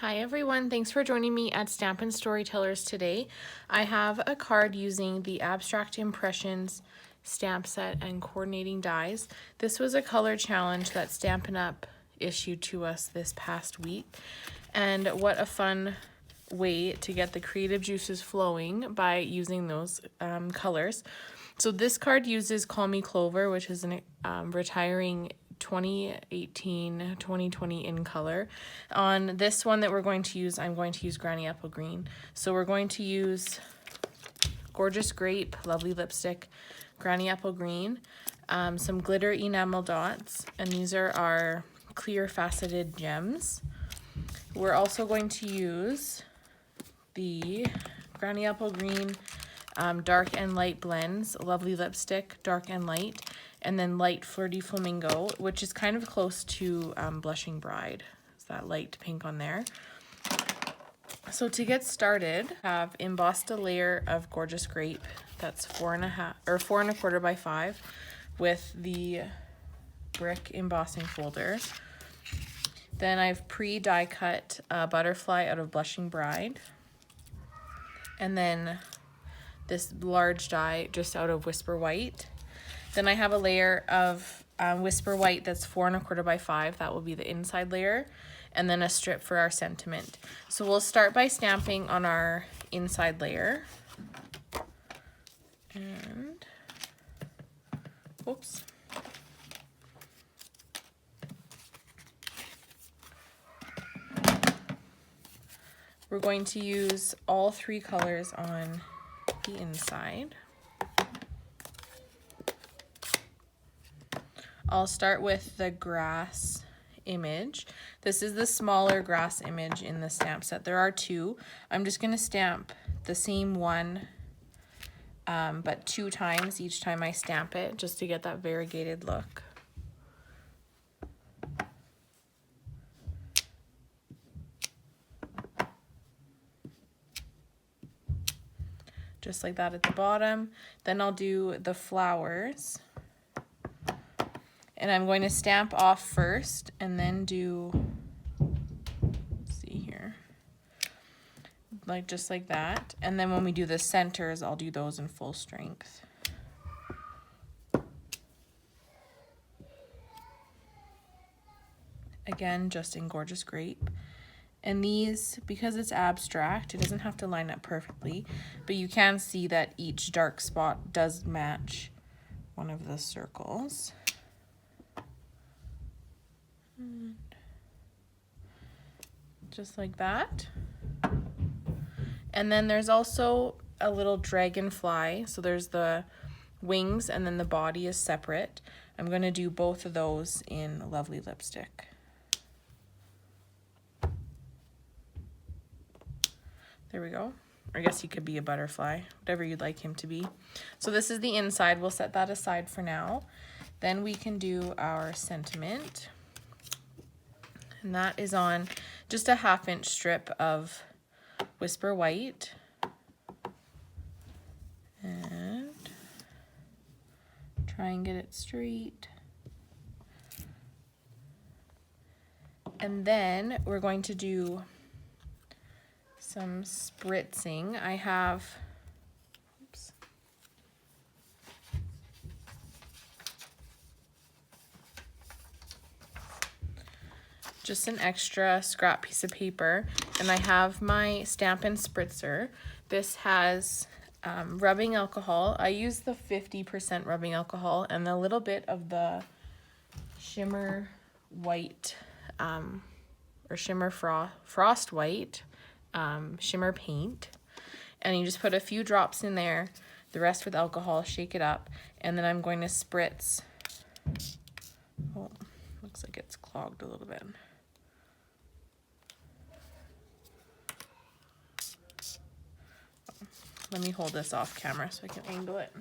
Hi everyone, thanks for joining me at Stampin' Storytellers today. I have a card using the Abstract Impressions stamp set and coordinating dies. This was a color challenge that Stampin' Up issued to us this past week, and what a fun way to get the creative juices flowing by using those colors. So this card uses Call Me Clover, which is an retiring 2018-2020 in color. On this one that we're going to use, I'm going to use Granny Apple Green. So we're going to use Gorgeous Grape, Lovely Lipstick, Granny Apple Green, some glitter enamel dots, and these are our clear faceted gems. We're also going to use the Granny Apple Green dark and light blends, Lovely Lipstick, dark and light, and then light Flirty Flamingo, which is kind of close to Blushing Bride. It's that light pink on there. So to get started, I've embossed a layer of Gorgeous Grape that's 4.25 by 5 with the brick embossing folder. Then I've pre-die cut a butterfly out of Blushing Bride, and then this large die just out of Whisper White. Then I have a layer of Whisper White that's 4.25 by 5. That will be the inside layer, and then a strip for our sentiment. So we'll start by stamping on our inside layer. And, whoops. We're going to use all 3 colors on the inside. I'll start with the grass image. This is the smaller grass image in the stamp set. There are 2. I'm just going to stamp the same one, but 2 times each time I stamp it, just to get that variegated look. Just like that at the bottom. Then I'll do the flowers. And I'm going to stamp off first and then do, let's see here, just like that. And then when we do the centers, I'll do those in full strength. Again, just in Gorgeous Grape. And these, because it's abstract, it doesn't have to line up perfectly, but you can see that each dark spot does match one of the circles. Just like that. And then there's also a little dragonfly. So there's the wings and then the body is separate. I'm going to do both of those in Lovely Lipstick. There we go. I guess he could be a butterfly, whatever you'd like him to be. So this is the inside. We'll set that aside for now. Then we can do our sentiment. And that is on just a 1/2 inch strip of Whisper White. And try and get it straight. And then we're going to do some spritzing. I have, oops. Just an extra scrap piece of paper, and I have my Stampin' Spritzer. This has rubbing alcohol. I use the 50% rubbing alcohol and a little bit of the shimmer white or shimmer frost white shimmer paint, and you just put a few drops in there, the rest with alcohol, shake it up, and then I'm going to spritz. Oh, looks like it's clogged a little bit. Let me hold this off camera so I can angle it.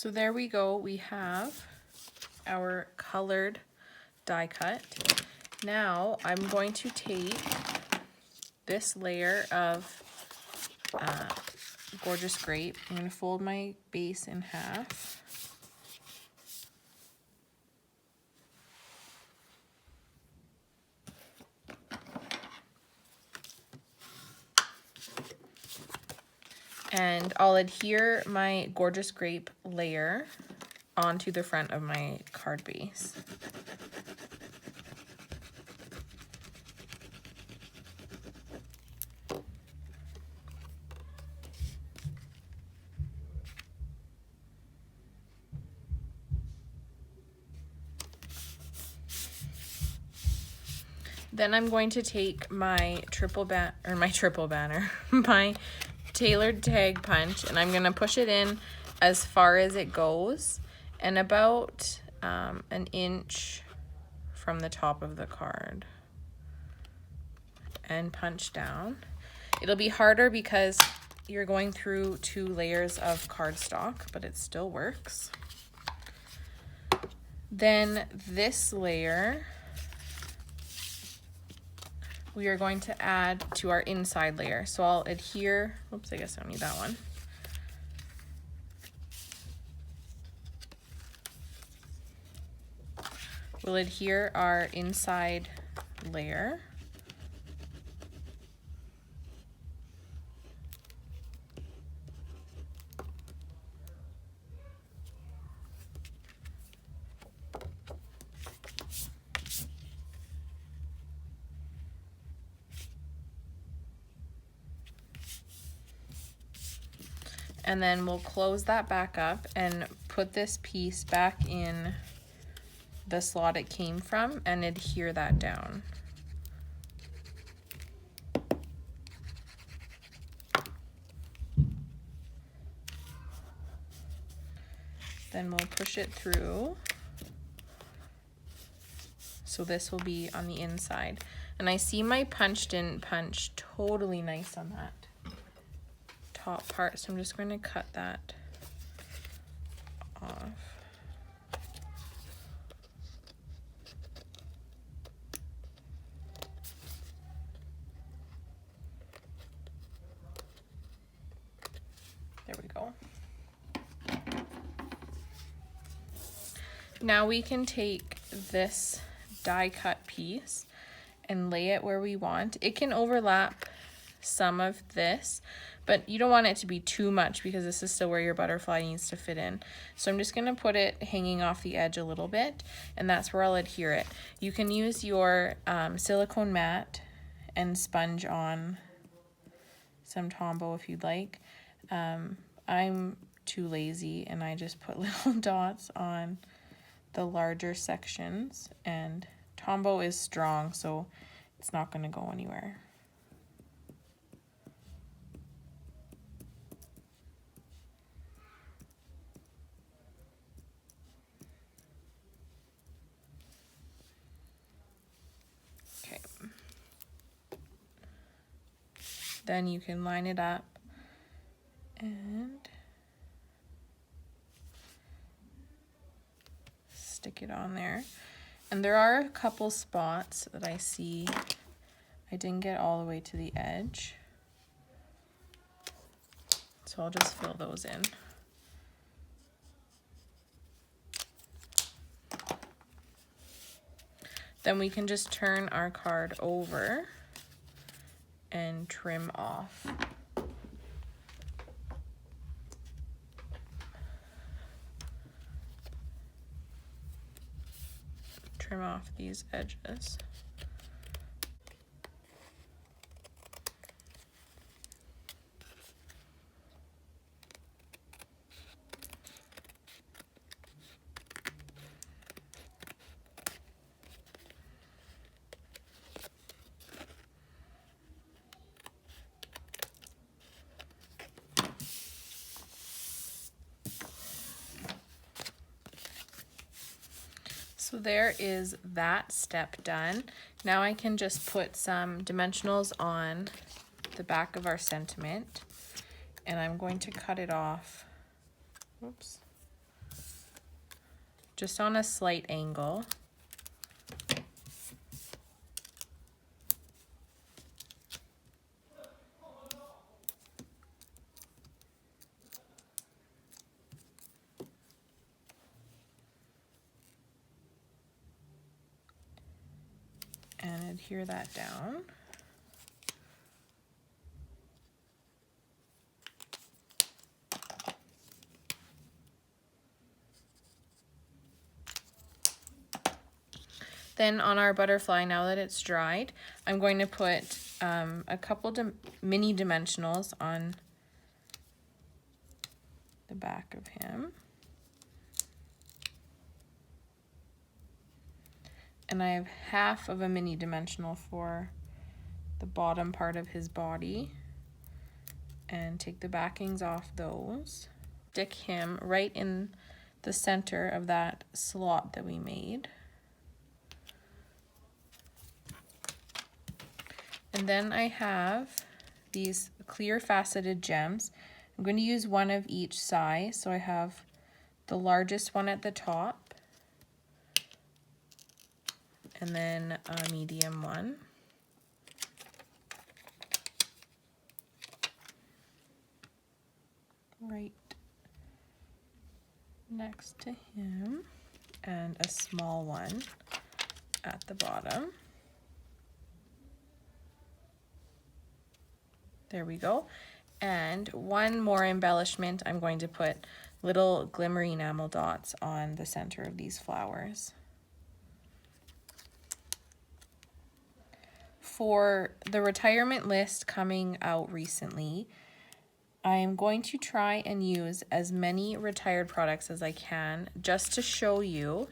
So there we go, we have our colored die cut. Now I'm going to take this layer of Gorgeous Grape. I'm going to fold my base in half. And I'll adhere my Gorgeous Grape layer onto the front of my card base. Then I'm going to take my my tailored tag punch, and I'm going to push it in as far as it goes and about an inch from the top of the card, and punch down. It'll be harder because you're going through 2 layers of cardstock, but it still works. Then this layer we are going to add to our inside layer. So I'll adhere, oops, I guess I don't need that one. We'll adhere our inside layer. And then we'll close that back up and put this piece back in the slot it came from and adhere that down. Then we'll push it through. So this will be on the inside. And I see my punch didn't punch totally nice on that top part, so I'm just going to cut that off. There we go. Now we can take this die cut piece and lay it where we want. It can overlap some of this, but you don't want it to be too much because this is still where your butterfly needs to fit in. So I'm just going to put it hanging off the edge a little bit, and that's where I'll adhere it. You can use your silicone mat and sponge on some Tombow if you'd like. I'm too lazy and I just put little dots on the larger sections, and Tombow is strong, so it's not going to go anywhere. Okay. Then you can line it up and stick it on there. And there are a couple spots that I see I didn't get all the way to the edge, so I'll just fill those in. Then we can just turn our card over and trim off. Trim off these edges. So there is that step done. Now I can just put some dimensionals on the back of our sentiment, and I'm going to cut it off. Oops. just on a slight angle. And adhere that down. Then on our butterfly, now that it's dried, I'm going to put a couple mini dimensionals on the back of him. And I have half of a mini dimensional for the bottom part of his body. And take the backings off those. Stick him right in the center of that slot that we made. And then I have these clear faceted gems. I'm going to use one of each size. So I have the largest one at the top, and then a medium one. Right next to him, and a small one at the bottom. There we go. And one more embellishment, I'm going to put little glimmery enamel dots on the center of these flowers. For the retirement list coming out recently, I am going to try and use as many retired products as I can just to show you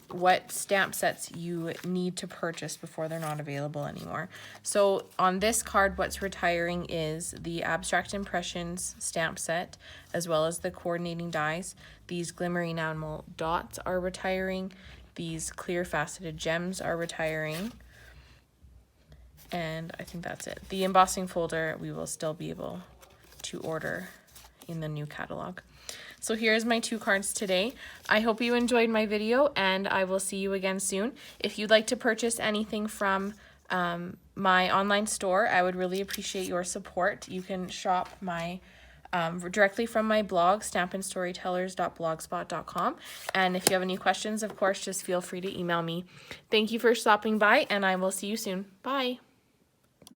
what stamp sets you need to purchase before they're not available anymore. So on this card, what's retiring is the Abstract Impressions stamp set, as well as the coordinating dies. These glimmery enamel dots are retiring. These clear faceted gems are retiring. And I think that's it. The embossing folder, we will still be able to order in the new catalog. So here's my 2 cards today. I hope you enjoyed my video, and I will see you again soon. If you'd like to purchase anything from my online store, I would really appreciate your support. You can shop my directly from my blog, stampinstorytellers.blogspot.com. And if you have any questions, of course, just feel free to email me. Thank you for stopping by, and I will see you soon. Bye.